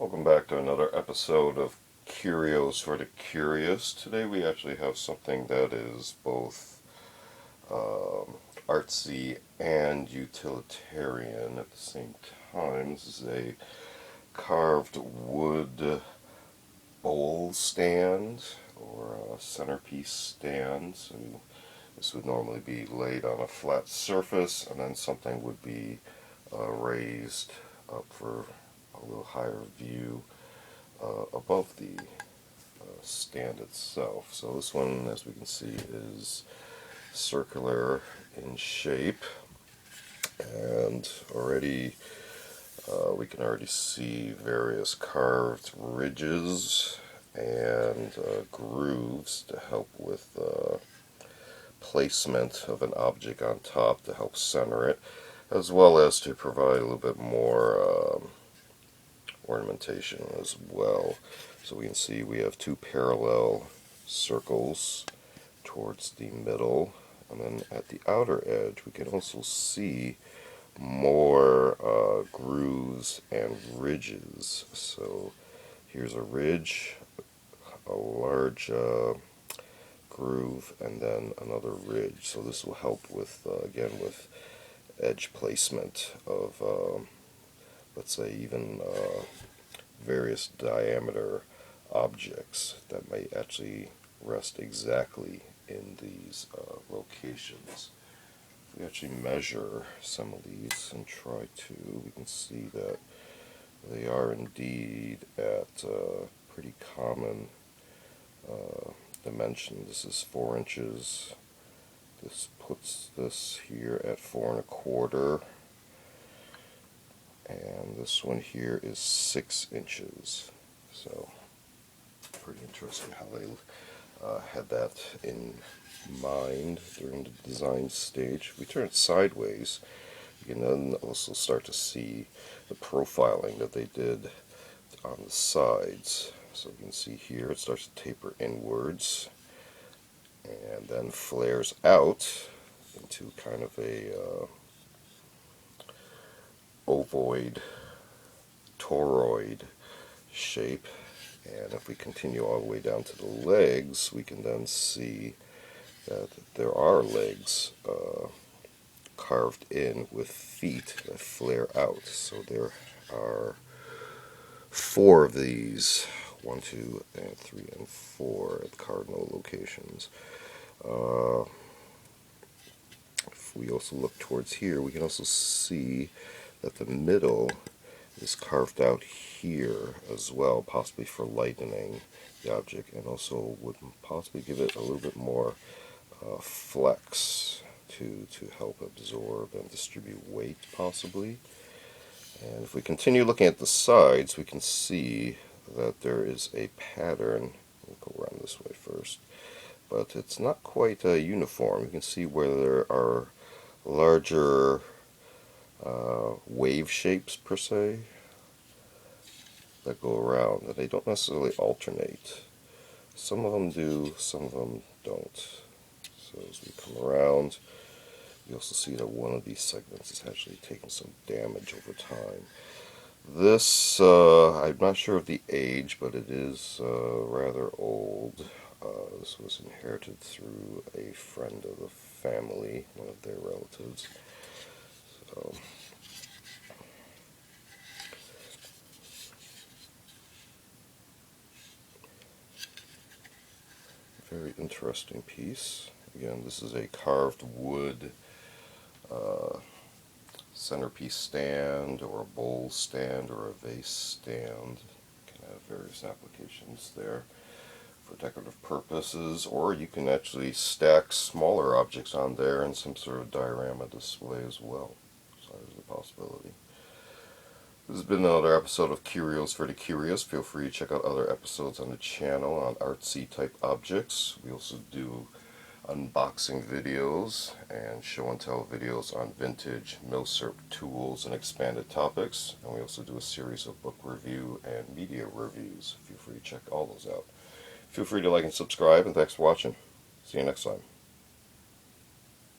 Welcome back to another episode of Curios for the Curious. Today we actually have something that is both artsy and utilitarian at the same time. This is a carved wood bowl stand or a centerpiece stand. So this would normally be laid on a flat surface and then something would be raised up for a little higher view above the stand itself. So this one, as we can see, is circular in shape, and we can already see various carved ridges and grooves to help with placement of an object on top to help center it, as well as to provide a little bit more ornamentation as well. So we can see we have two parallel circles towards the middle, and then at the outer edge we can also see more grooves and ridges. So here's a ridge, a large groove, and then another ridge. So this will help with again with edge placement of let's say even various diameter objects that may actually rest exactly in these locations. If we actually measure some of these and try to, we can see that they are indeed at pretty common dimension. This is 4 inches. This puts this here at 4 1/4. And this one here is 6 inches. So pretty interesting how they had that in mind during the design stage. If we turn it sideways, you can then also start to see the profiling that they did on the sides. So you can see here it starts to taper inwards and then flares out into kind of a ovoid, toroid shape. And if we continue all the way down to the legs, we can then see that there are legs carved in with feet that flare out. So there are 4 of these, 1, 2, and 3, and 4 at cardinal locations. If we also look towards here, we can also see that the middle is carved out here as well, possibly for lightening the object, and also would possibly give it a little bit more flex to help absorb and distribute weight, possibly. And if we continue looking at the sides, we can see that there is a pattern. We'll go around this way first, but it's not quite uniform. You can see where there are larger wave shapes per se that go around, and they don't necessarily alternate. Some of them do, some of them don't. So as we come around, you also see that one of these segments is actually taking some damage over time. This, I'm not sure of the age, but it is rather old. This was inherited through a friend of the family, one of their relatives. So, very interesting piece. Again, this is a carved wood centerpiece stand, or a bowl stand, or a vase stand. You can have various applications there for decorative purposes, or you can actually stack smaller objects on there in some sort of diorama display as well. So there's a possibility. This has been another episode of Curios for the Curious. Feel free to check out other episodes on the channel on artsy type objects. We also do unboxing videos and show and tell videos on vintage milsurp tools and expanded topics. And we also do a series of book review and media reviews. Feel free to check all those out. Feel free to like and subscribe, and thanks for watching. See you next time.